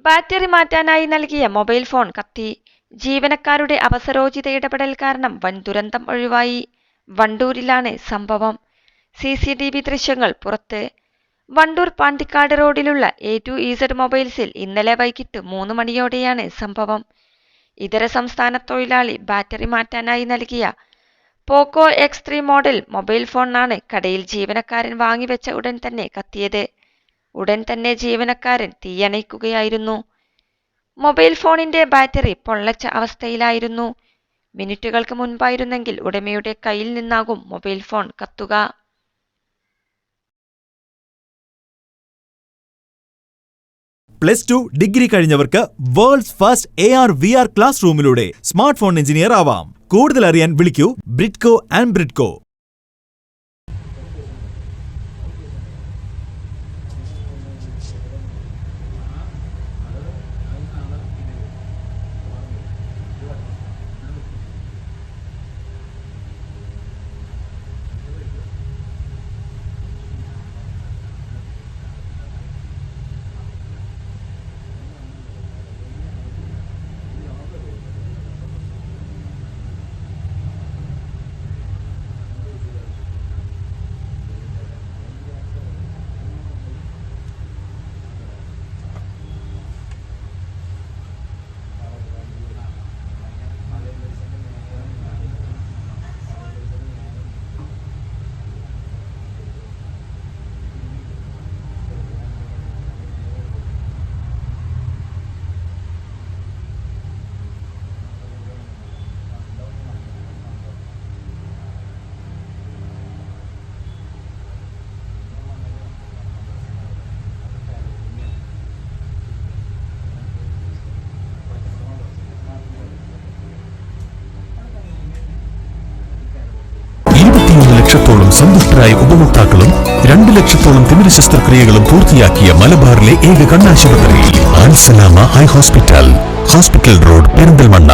Battery മാറ്റാനായി നൽകിയ mobile phone കത്തി. ജീവനക്കാരുടെ അവസരോചിത ഇടപെടൽ കാരണം വൻ ദുരന്തം ഒഴിവായി. വണ്ടൂരിലാണ് സംഭവം. CCTV ദൃശ്യങ്ങൾ പുറത്ത്. വണ്ടൂർ പാണ്ടിക്കാട് റോഡിലുള്ള A2EZ മൊബൈൽസിൽ ഇന്നലെ വൈകിട്ട് 3 മണിയോടെയാണ് സംഭവം. ഇതര സംസ്ഥാന തൊഴിലാളി ബാറ്ററി മാറ്റാനായി നൽകിയ പോക്കോ X3 മോഡൽ മൊബൈൽ ഫോണാണ് കടയിൽ ജീവനക്കാരൻ വാങ്ങിവെച്ച ഉടൻ തന്നെ കത്തിയത്. ഉടൻ തന്നെ ജീവനക്കാരൻ തീയണയ്ക്കുകയായിരുന്നു. മൊബൈൽ ഫോണിന്റെ ബാറ്ററി പൊള്ളച്ച അവസ്ഥയിലായിരുന്നു. മിനിറ്റുകൾക്ക് മുൻപായിരുന്നെങ്കിൽ ഉടമയുടെ കയ്യിൽ നിന്നാകും മൊബൈൽ ഫോൺ കത്തുക. +2 ഡിഗ്രി കഴിഞ്ഞവർക്ക് വേൾഡ്സ് ഫസ്റ്റ് AR/VR ക്ലാസ് റൂമിലൂടെ സ്മാർട്ട് ഫോൺ എഞ്ചിനീയർ ആവാം. കൂടുതൽ അറിയാൻ വിളിക്കൂ ബ്രിഡ്കോ ആൻഡ് ബ്രിഡ്കോ. ലക്ഷത്തോളം സന്തുഷ്ടരായ ഉപഭോക്താക്കളും 2 ലക്ഷത്തോളം തിമിര ശസ്ത്രക്രിയകളും പൂർത്തിയാക്കിയ മലബാറിലെ ഏക കണ്ണാശുപത്രി ആൻസലാമ ഹൈ ഹോസ്പിറ്റൽ റോഡ് പെരിന്തൽമണ്ണ.